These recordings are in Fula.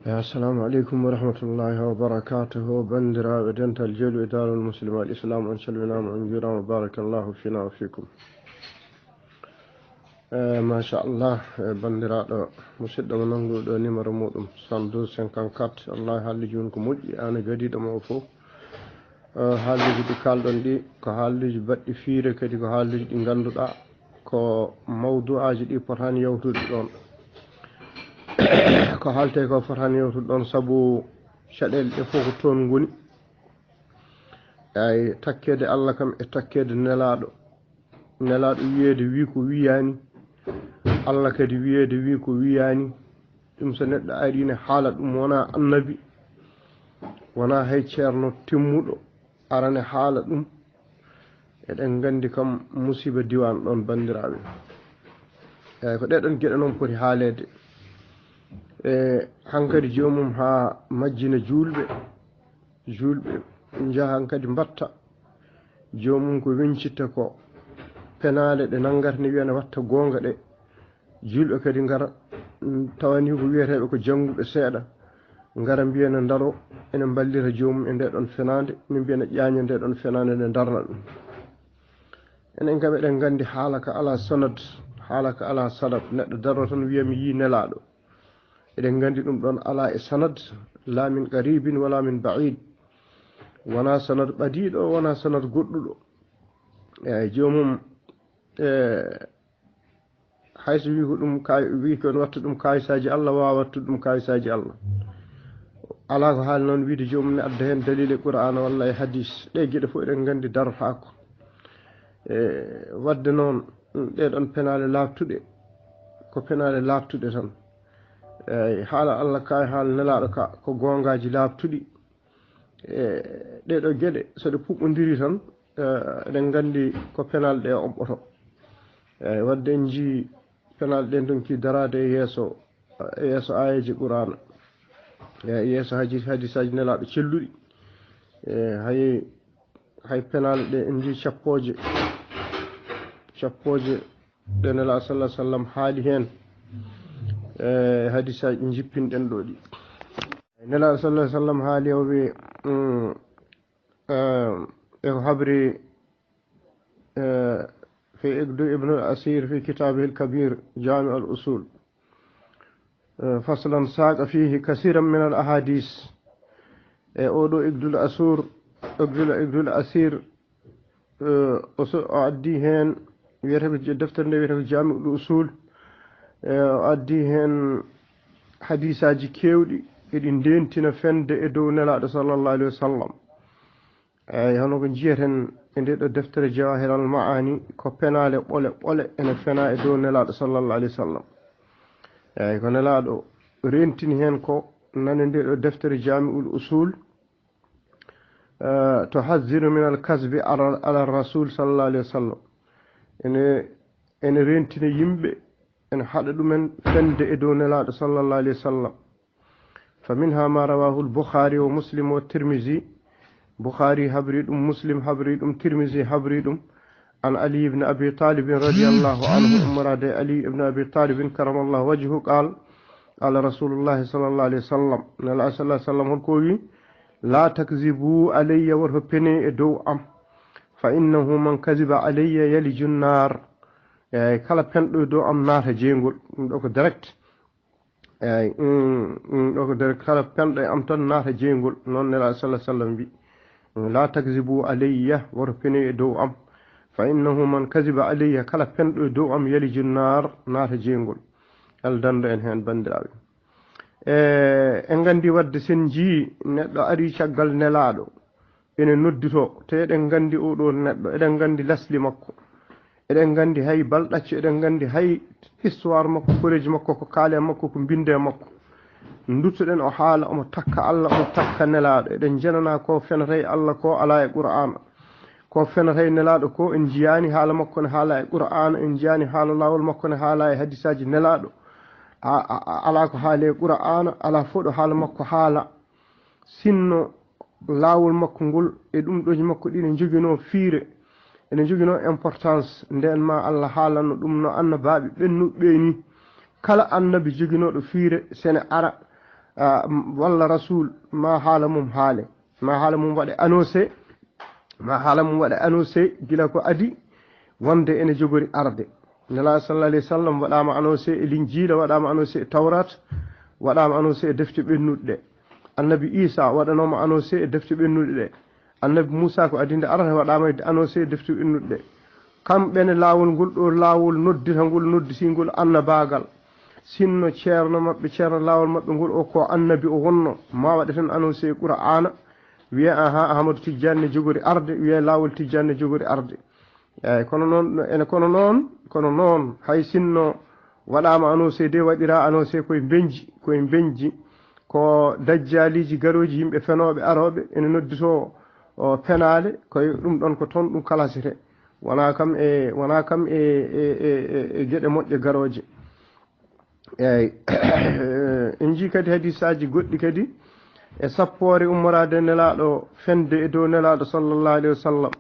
السلام عليكم ورحمة الله وبركاته بندرا ودنت الجل إدار المسلم والإسلام أنشلنا وأنجرا وبارك الله فينا وفيكم. ما شاء الله بندرا مسد وننغو دو نمر مودم 11254 الله حالي جونكو مجي أنا جديد موفو حالي جدي كالدون دي كو حالي بدي فيري كدي كو حالي دي غاندو دا كو موضوعاji دي potani yawtude ɗon ko halte ko fotani yewtude ɗon sabu caɗele ɗe fof ko toon ngoni ay takkede Allah kam e takkede nelaɗo wiyeede wi ko wiyani Allah kadi wiyeede wi ko wiyani ɗum so neɗɗo arine haala ɗum wona annabi wona hay ceerno timmuɗo arane haala ɗum eɗen gandi kam musiba diwan ɗon bandiraɓe eyyi ko ɗeɗon gueɗe noon poti haalede hankadi jomum ha majjina julɓe jaha hankadi mbatta jomum ko wencitta ko penale ɗe nangata ne wiyana watta gonga ɗe julɓe kadi ngara tawani ko wiyeteɓe ko jangguɓe seeɗa ngara mbiyana daro ene ballira jomum e nde ɗon fenade min mbiyana ƴaña nde ɗon fenade nde darna ɗum enen kam eɗen gandi haala ka ala sanad haala ka ala sadab neɗɗo darro tan wiya mi yi nelaɗo eɗen gandi ɗum ɗon ala e sanad la min qaribin wala min ba'id wona sanad ɓadiɗo wona sanad goɗɗuɗo eyyi jomum hayso wi ko ɗum wi kon watta ɗum kayisaji Allah wawa wattude ɗum kayisaji Allah ala ko haali noon wiide jomum ne adda hen dalile qur'ana walla e hadis ɗe gueɗe fof eɗen gandi darotako wadde noon ɗeɗon penale labtuɗe ko penale labtuɗe tan eyyi haala Allah ka e haala nelaɗo ka ko gongaji labtuɗi ɗeɗo gueɗe soɗe puɓɓodiri tan eɗen gandi ko penal ɗe omɓoto eyyi wadde en jii penal ɗen donki darade e yeeso ayaji qur'ana yeeso hadisaji nelaɗo celluɗi hay penal ɗe en jii cappoje ɗe nelaɗo sallallahu alaihi wasallam haali hen hadisaji jippinɗen ɗo ɗi nelaɗo sallallahu alaihi wasallam haali o wi e ko habri في ابن الأسير في كتابه الكبير جامع الأصول فصلا ساق فيه كثيرا من الأحاديث أودو ابن الأسير أعدي هن ويرهب دفتر ويرهب جامع الأصول أعدي هن حديثاجي كيودي إذن دينتنا فند إدو نلاɗo صلى الله عليه وسلم hono ko jiyeten e nde ɗo deftere jawahir al maani ko penale ɓole ene fena e dow nelaɗo sallallahu alaihi wasallam eyyi ko nelaɗo rentini hen ko nane nde ɗo deftere jami'ul usul tuhazziru min al kasbi ala rasul sallallahu alaihi wasallam ene rentini yimɓe ene haɗa ɗumen fende e dow nelaɗo sallallahu alaihi wasallam fa minha ma rawahu al bukhari wa muslim wa tirmizi بخاري هبريدم مسلم هبريدم ترمذي هبريدم عن علي بن أبي طالب رضي الله عنه مراد علي بن أبي طالب كرم الله وجهه قال رسول الله صلى الله عليه وسلم نلا صلى الله عليه وسلم الكوي لا تكذبوا علي ورهبني دو أم فإنه من كذب علي يلج النار كلا بندو دو أم نار جينغول دوك دايركت دوك دايركت كلا بندو أم تن نار جينغول نون نلا صلى الله عليه وسلم بي لا تكذبوا علي ورفني دو أم فإنه من كذب علي كلا فند دو أم يلج النار نار جينغول الدند إن هن بندراوي en gandi wadde sen ji neɗɗo ari caggal nelaɗo ene noddito te eɗen gandi oɗo neɗɗo eɗen gandi lasli makko eɗen gandi hay balɗacce eɗen gandi hay histoire makko koreji makko ko kaale makko ko binde makko duttoɗen o haala omo takka Allah omo takka nelaɗo eɗen jenana ko fenatay Allah ko ala e qur'ana ko fenatay nelaɗo ko en jiyani haala makko ne haala e qur'ana en jiyani haala lawol makko ne haala e hadisaji nelaɗo ala ko haale e qur'ana ala foɗo haala makko haala sinno lawol makko ngol e ɗum ɗoji makko ɗi ne jogino fiire ene jogino importance nden ma Allah haalanno ɗum no annabaɓe ɓennuɓe ni kala annabi joginoɗo fiire sene ara walla rasul ma haala mum haale ma haala mum waɗe annoncé ma haala mum waɗe annoncé gila ko adi wonde ene jogori arde nela sallallahu alayhi wa sallam waɗama annoncé e linjila waɗama annoncé e tawrat waɗama annoncé e defte ɓennuɗe ɗe annabi isa waɗanoma annoncé e defte ɓennuɗe ɗe annabi moussa ko adinde arata waɗama annoncé e defte ɓennuɗe ɗe kamɓene laawol ngol ɗo laawol noddita ngol nodditingol annabagal sinno ceerno maɓɓe ceerno laawol maɓɓe ngol o ko annabi o wonno ma waɗe tan annoncé e qur'ana wiye aha ahmadou tidiane jogori arde wiye laawol tidiane jogori arde eyyi kono noon hay sinno waɗama annoncé de waɗira annoncé koye benji ko dajjaliji garoji yimɓe fenoɓe aroɓe ene noddito penade koye ɗum ɗon ko toon ɗum kalasete wona kam e gueɗe moƴƴe garoje eyyi en jii kadi hadisaji goɗɗi kadi e sappore ummorade nelaɗo fende e dow nelaɗo sallllahu alayhi wa sallam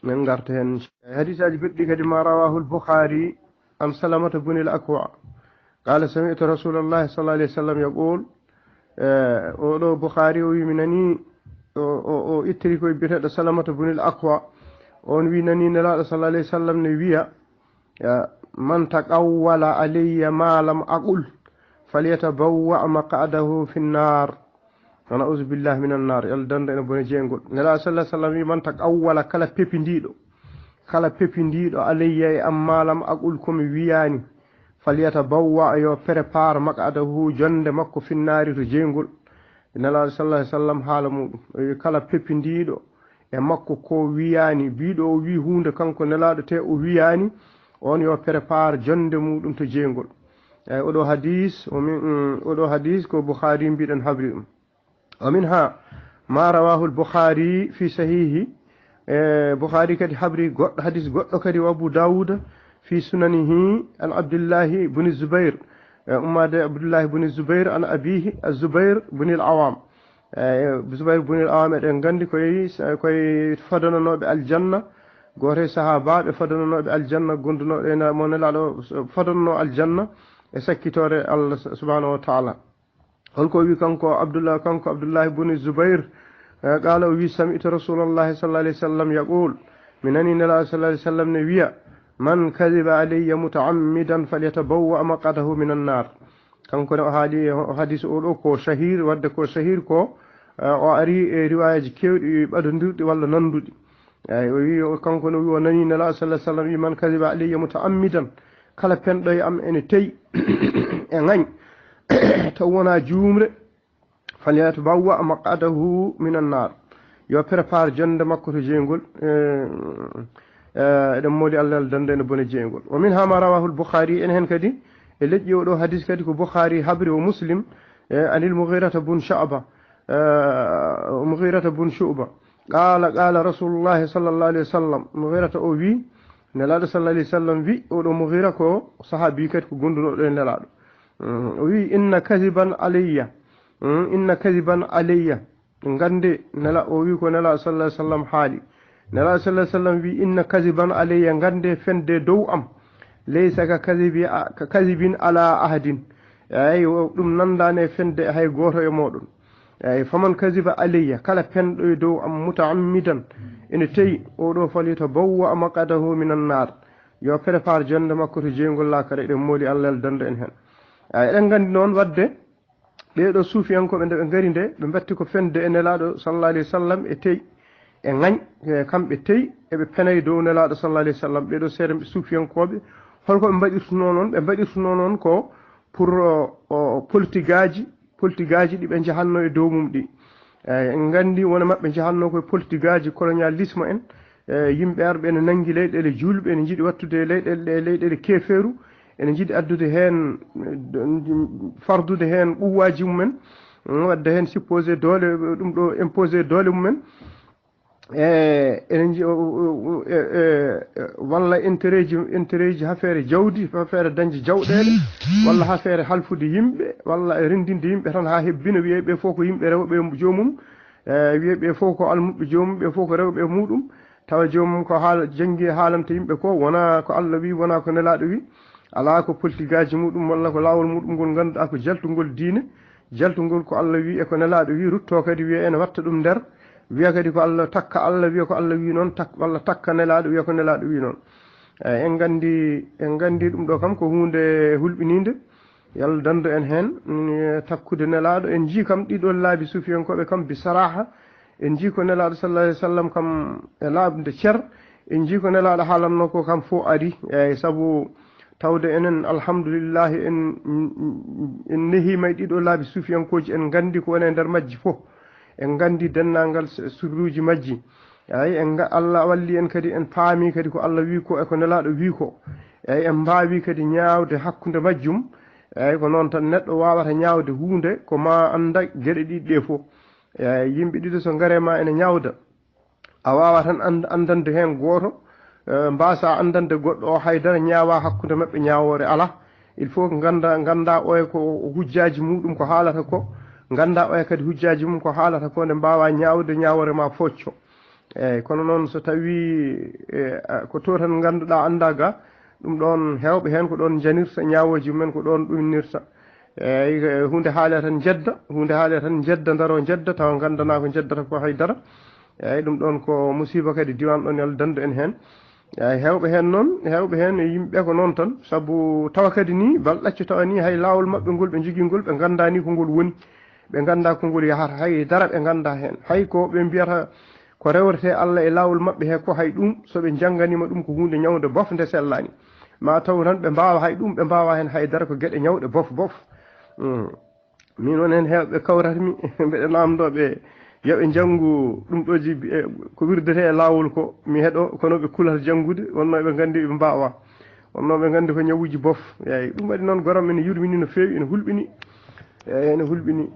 min garta hen hadisaji goɗɗi kadi ma rawahu al-Bukhari an Salamata bun al-Akwa qala sami'tu rasulallahi sallallahu alayhi wa sallam yaqul oɗo Bukhari o wi mi nani o ittiri koye biyeteɗo Salamata bun al-Akwa on wi nani nelaɗo sallallahu alayhi wa sallam ne wiya man taqawwala alayya ma lam aqul falyatabawwa maq'adahu fi an-nar wa na'udhu billahi minan nar yalla danda ene bone jeengol nelaɗo sallallahu alayhi wa sallam wi man taqawwala kala pepindiɗo alayya e am ma lam aqul komi wiyani falyatabawwa yo prépare maq'adahu jonde makko fi an-nar to jeengol nelaɗo sallallahu alayhi wa sallam haala muɗum kala pepindiɗo e makko ko wiyani biɗo o wi hunde kanko nelaɗo te o wiyani on yo prépare jonde muɗum to jeengol eyyi oɗo hadis ko Bukhari mbiɗen habri ɗum wa minha ma rawahu al-Bukhari fi sahihi Bukhari kadi habri goɗɗo hadis goɗɗo kadi wa Abu Dawud fi sunanihi an Abdullahi ibn Zubair ummade Abdullahi ibn Zubair an abihi az-Zubair ibn al-Awam Zubair ibn al-Awam eɗen gandi koye fadananoɓe aljanna goto sahabaɓe fadananoɓe aljanna gondunoɗe mo nelaɗo fadanno aljanna e sakkitore Allah subhanahu wa ta'ala holko wi kanko Abdullah ibn Zubair qala o wi sami'tu rasulullahi sallallahu alayhi wa sallam yaqul mi nani nelaɗo sallallahu alayhi wa sallam ne wiya man kadiba alayya mutaammidan falyatabawwa maq'adahu min an-nar kanko ne o haali hadis oɗo ko shahir wadde ko shahir ko o ari e riwayaji kewɗi ɓadodirɗi walla nanduɗi eyyi o wi kanko ne wi o nani nelaɗo sallallahu alayhi wa sallam wi man kadiba alayya mutaammidan kala penɗo e am ene teyi e ŋañ taw wona juumre falyatabawwa maq'adahu min an-nar yo prépare jonde makko to jeengol eɗen mooli Allah dande ene bone jeengol wa minha ma rawahu al-Bukhari en hen kadi e leƴƴi oɗo hadis kadi ko Bukhari habri o Muslim anil Mughirata bun Shu'ba qala rasulullahi sallallahu alayhi wa sallam Mughirata o wi nelaɗo sallallahu alayhi wa sallam wi oɗo Mughira ko sahabi kadi ko gondunoɗo e nelaɗo o wi inna kadiban alayya gande o wi ko nelaɗo sallallahu alayhi wa sallam haali nelaɗo sallallahu alayhi wa sallam wi inna kadiban alayya gande fende dow am laysa ka kadibin ala ahadin eyyi ɗum nandane fende hay goto e moɗon eyyi faman kadiba alayya kala penɗo e dow am mutaammidan ene teyi oɗo falyatabawwa maq'adahu min an-nar yo prépare jonde makko to jeengol lakara eɗen mooli Allah danda en hen eɗen gandi noon wadde ɓeɗo suufiyankoɓe nde ɓe ngari nde ɓe batti ko fende e nelaɗo sallallahu alayhi wa sallam e teyi e ŋañ kamɓe teyi eɓe penayi dow nelaɗo sallallahu alayhi wa sallam ɓeɗo seeɗa suufiyankoɓe holko ɓe mbaɗirtuno noon ko pour politique aji ɗi ɓe jahanno e dow mum ɗi en gandi wona mabɓe jahanno koye politique aji colonialisme en yimɓe arɓe ene nangi leyɗele julɓe ene jiiɗi wattude leyɗele keferu ene jiiɗi addude hen fardude hen ɓuwaji mumen wadde hen supposé doole ɗum ɗo imposé doole mumen enen walla intérêt ji hafere jawdi hafere dañde jawɗele walla hafere halfude yimɓe walla rendinde yimɓe tan ha hebbina wiye ɓe fof ko yimɓe rewɓe joomum wiye ɓe fof ko almuɓe joomum ɓe fof ko rewɓe muɗum tawa joomum ko jangi haalanta yimɓe ko wona ko Allah wi wona ko nelaɗo wi ala ko politique aji muɗum walla ko lawol muɗum ngol ganduɗa ko jaltugol diine jaltungol ko Allah wi e ko nelaɗo wi rutto kadi wiya ene watta ɗum nder wiya kadi ko Allah takka Allah wiya ko Allah wi noon walla takka nelaɗo wiya ko nelaɗo wi noon en gandi ɗum ɗo kam ko hunde hulɓininde yalla dando en hen takkude nelaɗo en ji kam ɗiɗon laabi sufiyankoɓe kam bi saraha en ji ko nelaɗo sallallahu alaihi wasallam kam e laabde cer en ji ko nelaɗo haalanno ko kam fo ari eyyi saabu tawde enen alhamdulillah en nehima e ɗiɗo laabi sufiyankoji en gandi ko woni e nder majji fof en gandi dennangal sirruji majji ay en Allah walli en kadi en paami kadi ko Allah wi ko e ko nelaɗo wi ko ay en mbaawi kadi ñaawde hakkunde majjum eyyi ko noon tan neɗɗo wawata ñaawde hunde ko ma anda gueɗe ɗiɗi ɗe fof yimɓe ɗiɗo so garema ene ñaawda a wawa tan andande hen goto mbasa andande goɗɗo o haydara ñaawa hakkude mabɓe ñawore ala il faut ganda o ko hujjaji muɗum ko haalata ko ganda o kadi hujjaji mum ko haalata ko nde mbawa ñawde ñawore ma focco eyyi kono noon so tawi ko to tan ganduɗa anda ga ɗum ɗon hewɓe hen ko ɗon janirta ñawoji mumen ko ɗon ɗumnirta eyyi hunde haale tan jedda daro jedda taw gandana ko jeddata ko haydara eyyi ɗum ɗon ko musiba kadi diwan ɗon yalla dandu en hen eyyi hewɓe hen e yimɓe ko noon tan saabu tawa kadi ni bal ɗacco tawa ni hay lawol mabɓe ngol ɓe jogui ngol ɓe ganda ni ko ngol woni ɓe ganda ko ngol yahata haydara ɓe ganda hen hay ko ɓe mbiyata ko rewrete Allah e lawol mabɓe he ko hay ɗum soɓe janganima ɗum ko hunde ñawde bof nde sellani ma taw tan ɓe mbawa hay ɗum ɓe mbawa hen haydara ko gueɗe ñawɗe bof min won hen hewɓe kawratmi mbeɗe namdoɓe yoɓe janggu ɗum ɗoji ko wirdete e lawol ko mi heeɗo kono ɓe kulata janggude wonno ɓe gandi ɓe mbawa wonno ɓe gandi ko ñawuji bof eyyi ɗum waɗi noon goram ene yurmini no fewi ene hulɓini eyyi ene hulɓini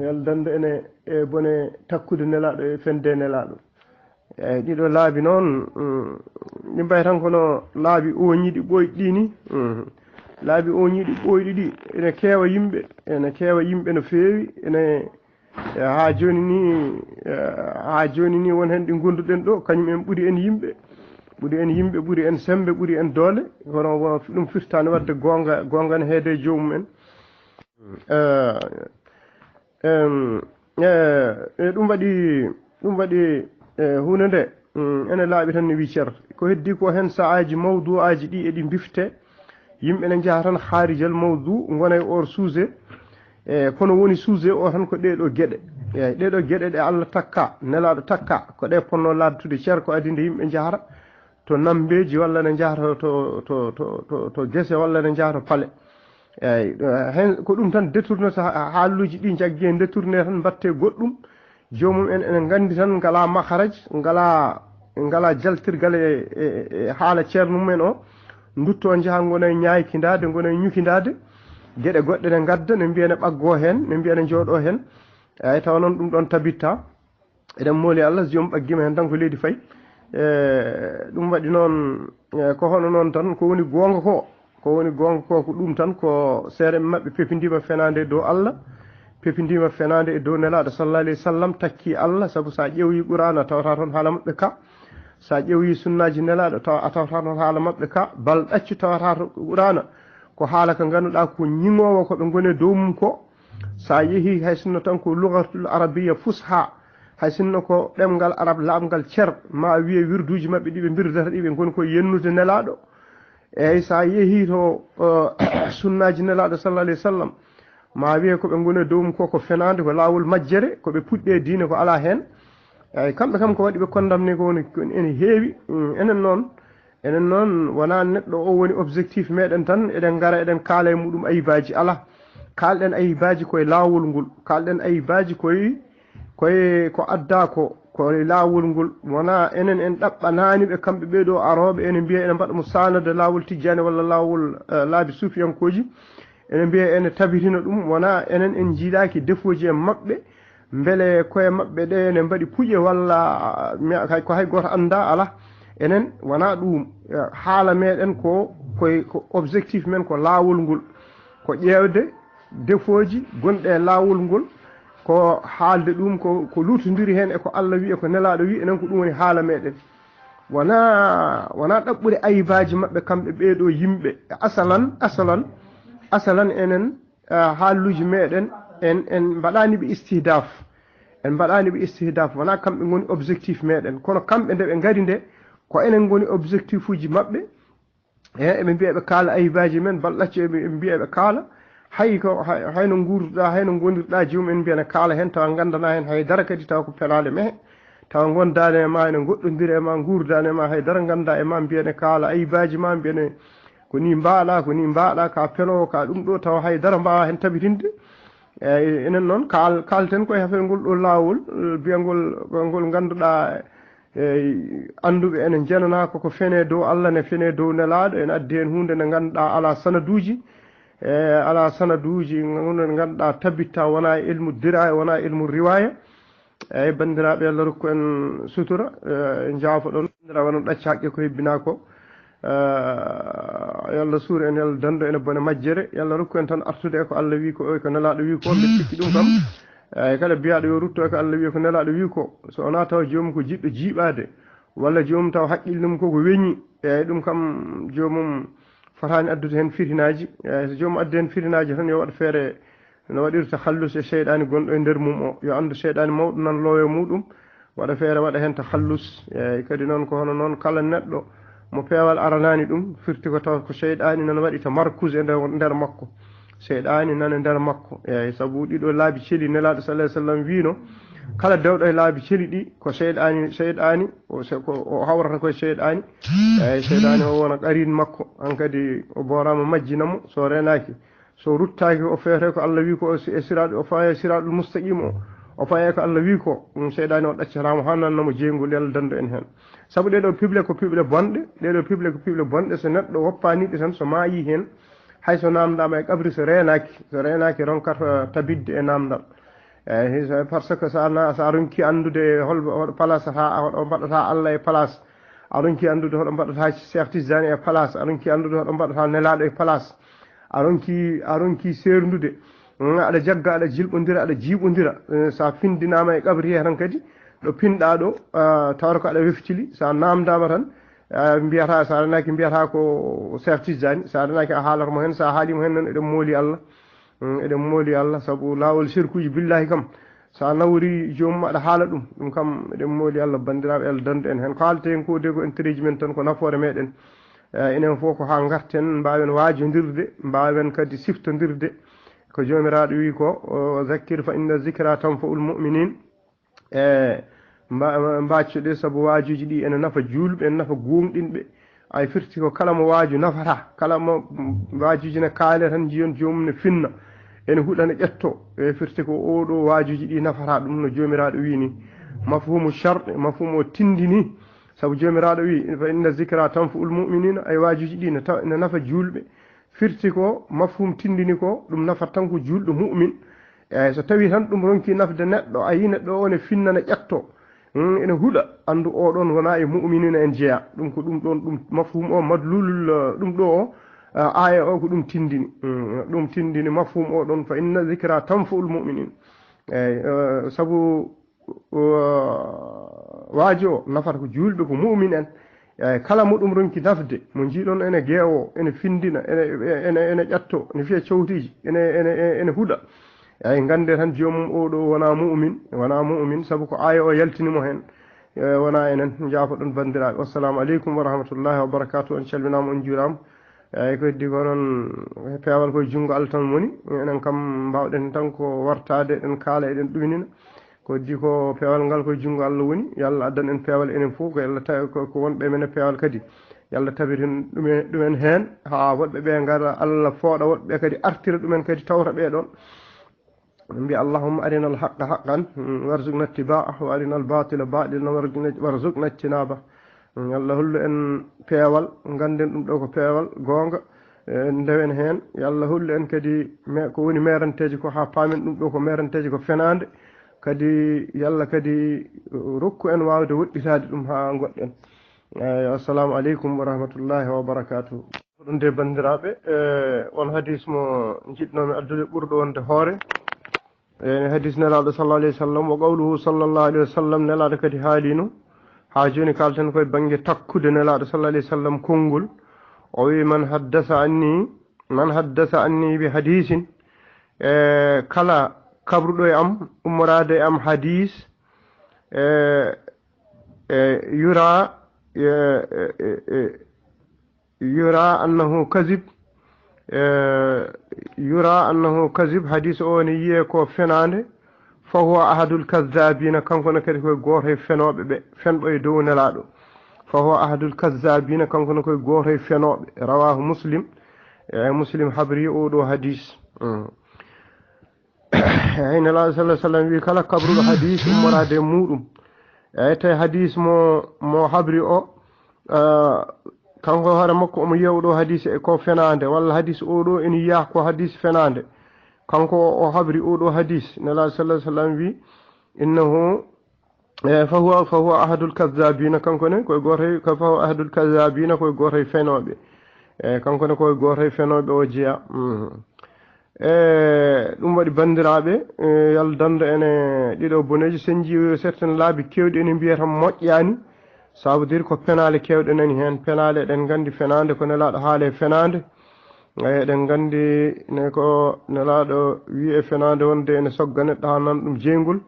yalla dando ene e bone takkude nelaɗo e fende nelaɗo eyyi ɗiɗo laabi noon ɗi mbay tan kono laabi oñiɗi ɓoyɗi ni laabi oñiɗi ɓoyɗi ɗi ene keewa yimɓe no fewi ene ha joni ni won hen ɗi gonduɗen ɗo kañum en ɓuuri en yimɓe ɓuuri en sembe ɓuuri en doole kono ɗum firtani wadde gonga ne heede jomum en ɗum waɗi hunde nde ene laaɓi tan no wi ceer ko heddi ko hen saaji mawdu aji ɗi eɗi bifte yimɓe ne jaaha tan haarijal mawdu gona e or sujet kono woni sujet o tan ko ɗeɗo gueɗe eyyi ɗeɗo gueɗe ɗe Allah takka nelaɗo takka ko ɗe ponno labtude ceer ko adi nde yimɓe jahata to nambeji walla ne jahata to guese walla ne jahata paale eyyi hen ko ɗum tan détournata haaluji ɗi jaggue détourné tan mbatte goɗɗum jomum ene gandi tan ngala maharaj ngala jaltirgal e haala ceerno mumen o dutto jaaha gona e ñaykidade gona e ñukidade gueɗe goɗɗe ne gadda ne mbiya ne ɓaggo hen ne mbiya ne jooɗo hen eyyi tawa noon ɗum ɗon tabitta eɗen mooli Allah jomum ɓaggima hen tan ko leydi fayi ɗum waɗi noon ko hono noon tan ko woni gonga ko ko ɗum tan ko seere mabɓe pepidima fenade e dow Allah pepidima fenade e dow nelaɗo sallallahu alayhi wa sallam takki Allah saabu sa ƴeewi Qur'ana tawata toon haala mabɓe ka sa ƴeewi sunnaji nelaɗo a tawata toon haala mabɓe ka bal ɗaccu tawata to Qur'ana ko haala ko ganduɗa ko ñiŋowo ko ɓe gone dow mum ko sa yeehi hay sinno tan ko lugatul arabiyya fusha hay sinno ko ɗemgal arab laɓgal cer ma wiye wirduji mabɓe ɗi ɓe birdata ɗi ɓe goni koye yennude nelaɗo eyyi sa yeehi to sunnaji nelaɗo sallallahu alayhi wa sallam ma wiye ko ɓe gone dow mum ko fenade ko lawol majjere ko ɓe puɗɗe diine ko ala hen eyyi kamɓe kam ko waɗi ɓe condamné ko woni ene heewi enen noon wona neɗɗo o woni objectif meɗen tan eɗen gara eɗen kaala e muɗum ayibaji ala kalɗen ayibaji koye lawol ngol kalɗen ayibaji ko adda koye lawol ngol wona enen en ɗaɓɓanani ɓe kamɓe ɓeeɗo aroɓe ene mbiya ene mbaɗa mo sanade lawol tijjani walla lawol laabi suufiyankoji ene mbiya ene tabitina ɗum wona enen en jiiɗaki defoji e mabɓe beele koye mabɓe ɗe ene mbaɗi puƴe walla ko hay goto anda ala enen wona ɗum haala meɗen ko objectif men ko lawol ngol ko ƴewde defoji gonɗe e lawol ngol ko haalde ɗum ko lutodiri hen e ko Allah wi e ko nelaɗo wi enen ko ɗum woni haala meɗen wona ɗaɓɓude ayibaji mabɓe kamɓe ɓeeɗo yimɓe asalan enen haaluji meɗen en mbaɗani ɓe istihdaf en mbaɗani ɓe istihdaf wona kamɓe goni objectif meɗen kono kamɓe nde ɓe ngari nde ko enen goni objectif uji maɓɓe eɓe mbiya ɓe kaala ayibaji men balɗacce ɓe mbiya ɓe kaala hayno gurduɗa hayno gonirɗa jomum en mbiyana kaala hen tawa gandana hen haydara kadi tawa ko pelade mehe tawa gondane e ma ene goɗɗodira e ma gurdane e ma haydara ganda e ma mbiyane kaala ayibaji ma mbiyane ko ni mbaɗa ka pelowo ka ɗum ɗo tawa haydara mbawa hen tabitinde eyyi enen noon kalten koye hafel ngol ɗo lawol biyangol ganduɗa anduɓe ene jenana koko fene dow Allah ne fene dow nelaɗo ene addi hen hunde nde ganduɗa ala sanaduji hunde nde ganduɗa tabitta wona e ilmu diraya wona e ilmu riwaya eyyi bandiraɓe Allah rokku en sutura jaafo ɗon bandira wonon ɗacca haqqe ko hebbina ko yalla suura en yalla dando ene bone majjere yalla rokku en tan artude e ko Allah wi ko ko nelaɗo wi ko mbe sikki ɗum kam kala biyaɗo yo rutto e ko Allah wi ko nelaɗo wi ko so wona taw jomum ko jiɗɗo jiiɓade walla jomum taw haqqille mum koko weñi eyyi ɗum kam jomum fotani addude hen firinaji so jomum addi hen firinaji tan yo waɗa feere no waɗirta hallus e seyɗani gonɗo e nder mum o yo andu seyɗani mawɗo nan looyo muɗum waɗa feere waɗa hen ta hallus eyyi kadi noon ko hono noon kala neɗɗo mo peewal aranani ɗum firti ko taw ko seyɗani nan waɗi ta markuse e nder makko seyɗani nan e nder makko eyyi saabu ɗiɗo laabi celi nelaɗo sallallahu alaihi wasallam wino kala dewɗo e laabi celi ɗi ko seyɗani o hawrata koye seyɗani eyyi seyɗani o wona qarin makko an kadi o borama majjinamo so renaki so ruttaki o feete ko Allah wi ko e siraɗo o faye siraɗul mustaqim o faye ko Allah wi ko seyɗani o ɗaccatamo ha nannamo jeygol yalla dando en hen saabu ɗeɗo pible ko pible bonɗe so neɗɗo woppaniɗe tan so maayi hen hayso namdama e qabri so renaki ronkata tabidde e namdal eyyi par ce que sa ronki andude holɗo place hoɗo mbaɗata Allah e place a ronki andude hoɗo mbaɗata Cheikh Tidiane e place a ronki andude hoɗo mbaɗata nelaɗo e place a ronki serdude aɗa jagga aɗa jilɓodira aɗa jiiɓodira sa findinama e qabri he tan kadi ɗo pinɗa ɗo tawata ko aɗa weftili sa namdama tan mbiyata sa renaki mbiyata ko Cheikh Tidiane sa renaki a haalata mo hen sa haalimo hen noon eɗen mooli Allah saabu lawol sirkuji billahi kam sa nawri jomum aɗa haala ɗum kam eɗen mooli Allah bandiraɓe Allah dando en hen ko haalate hen ko de ko entriji men tan ko nafoore meɗen enen fof ko ha garten mbawen waajodirde mbawen kadi siftodirde ko jomiraɗo wi ko zakkir fa inna zicra tanfa'ul mu'minin mbaccuɗe saabu waajuji ɗi ene nafa julɓe ene nafa gonɗinɓe ay firti ko kala mo waaju nafata kala mo waajuji ne kaale tan jiyon jomum ne finna ene huɗane ƴetto e firti ko oɗo waajuji ɗi nafata ɗum no jomiraɗo wi ni mafhumu sharɗe mafhumu o tindini saabu jomiraɗo wi fa inna zicra tanfa'ul mu'minina ay waajuji ɗi ne nafa julɓe firti ko mafhum tindini ko ɗum nafata tan ko julɗo mu'min eyyi so tawi tan ɗum ronki nafde neɗɗo a yi neɗɗo o ne finna ne ƴetto ene huɗa andu oɗon wona e mu'minina en jeeya ɗum ko ɗum ɗon ɗum mafhum o madlulul ɗum ɗo o aya o ko ɗum tindini mafhum o ɗon fa inna zicra tanfa'ul mu'minin eyyi saabu waaji o nafata ko julɓe ko mu'min en eyyi kala mo ɗum ronki nafde mo jiiɗon ene geewo ene findina ene ƴatto ne fiya cowtiji ene huɗa eyyi gande tan jomum oɗo wona mu'min saabu ko aya o yaltinimo hen wona enen jaafoɗon bandiraɓe wassalamu aleykum wa rahmatullahi wa barakatuh on calminama on juurama eyyi ko heddi ko noon peewal koye junngo Allah tan woni enen kam mbawɗen tan ko wartade eɗen kaala eɗen ɗuminina ko heddi ko peewal ngal koye junngo Allah woni yalla addan en peewal enen fof ko yalla tawi ko wonɓe men e peewal kadi yalla tabitin ɗumen hen ha woɗɓe ɓe ngara Allah fooɗa woɗɓe kadi artira ɗumen kadi tawta ɓeɗon mbi allahumma arina alhaqa haqqan warzuqna ittiba'ah wa arina albatila batilan warzuqna ijtinaba yalla hollu en peewal ganden ɗum ɗo ko peewal goonga ndewen hen yalla hollu en kadi ko woni meranteji ko ha paamen ɗum ɗo ko meranteji ko fenande kadi yalla kadi rokku en wawde woɗɗitade ɗum ha goɗɗen assalamu aleykum wa rahmatullahi wa barakatuh ɗum de bandiraɓe on hadis mo jiɗnomi addude ɓurɗo wonde hoore hadis nelaɗo sallallahu alayhi wa sallam wa qawluhu sallallahu alayhi wa sallam nelaɗo kadi haalino ha joni kalten koye banggue takkude nelaɗo sallallahu alayhi wa sallam konngol o wi man haddasa anni bi hadisin kala kabruɗo e am ummorade e am hadis yura annahu kazib yura annahu kazib hadis o ne yiye ko fenande fa huwa ahadul kazzabina kanko ne kadi koye goto e fenoɓe ɓe fenɗo e dow nelaɗo fa huwa ahadul kazzabina kanko ne koye goto e fenoɓe rawahu muslim muslim habri oɗo hadis eyyi nelaɗo sallah sallam wi kala kabruɗo hadis ummorade e muɗum eyyi tawi hadis mo habri o kanko hoore makko omo yewɗo hadis e ko fenande walla hadis oɗo ene yiya ko hadis fenande kanko o habri oɗo hadis nelaɗo sallah sallam wi innahu fa huwa ahadul kazzabina kanko ne koye goto fa huwa ahadul kazzabina koye goto e fenoɓe kanko ne koye goto e fenoɓe o jeeya ɗum waɗi bandiraɓe yalla dando ene ɗiɗo boneji sen jii certaine laabi kewɗi ene mbiya tan moƴƴani ça veut dire ko penale kewɗe nani hen penale eɗen gandi fenade ko nelaɗo haale fenade eɗen gandi ne ko nelaɗo wi e fenade wonde ene sogga neɗɗo ha nan ɗum jeygol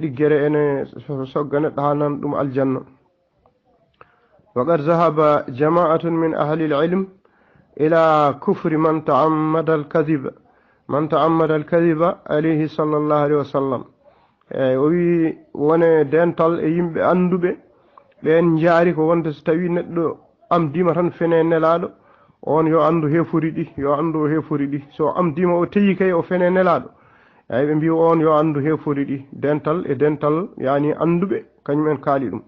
ɗiggere ene sogga neɗɗo ha nan ɗum aljanna وقد ذهب جماعة من أهل العلم إلى كفر من تعمد الكذب عليه صلى الله عليه وسلم وي wone dental e yimɓe anduɓe ɓen jaari ko wonde so tawi neɗɗo amdima tan fene nelaɗo on yo andu hefori ɗi so amdima o teyi kay o fene nelaɗo eyyi ɓe mbi on yo andu hefori ɗi dental yani anduɓe kañumen kaali ɗum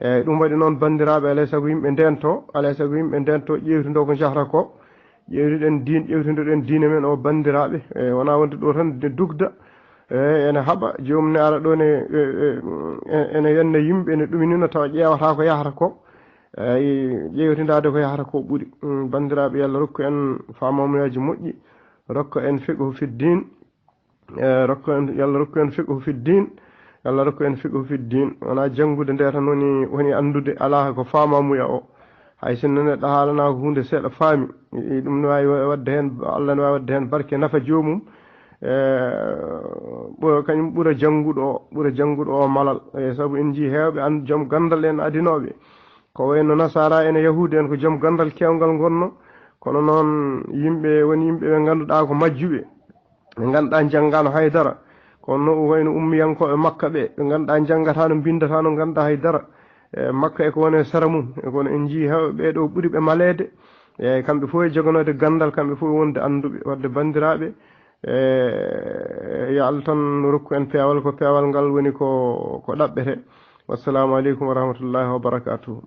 eyyi ɗum waɗi noon bandiraɓe alay saago yimɓe ndento ƴewtindo ko jahata ko ƴewtidoɗen diine men o bandiraɓe wona wonde ɗo tan de dugda ene haaɓa jomum ne ara ɗo ene yenna yimɓe ene ɗuminina tawa ƴewata ko yahata ko ƴewtidade ko yahata ko ɓuuri bandiraɓe yallah rokku en famamuyaji moƴƴi rokku en fiqhu fi din yallah rokku en fiqhu fi din yallah rokku en fiqhu fi din wona janngude nde tan woni andude ala ko famamuya o hay sinno neɗɗo haalana ko hunde seeɗa faami ɗum ne wawi wadde hen Allah ne wawi wadde hen barke nafa jomum kañum ɓuura jannguɗo o malal saabu en jii hewɓe an joom gandal en adinoɓe ko wayno nasara ene yahude en ko joom gandal kewgal gonno kono noon yimɓe woni yimɓe ɓe ganduɗa ko majjuɓe ɓe ganduɗa janggano haydara kono wayno ummiyankoɓe makka ɓe ganduɗa janggatano bindatano ganduɗa haydara makka eko wone sara mum kono en jii hewɓe ɓeɗo ɓuuri ɓe malede kamɓe fof e jogonode gandal kamɓe fof wonde anduɓe wadde bandiraɓe yo Allah tan rokku en peewal ko peewal ngal woni ko ɗaɓɓete wassalamu aleykum wa rahmatullahi wa barakatuhu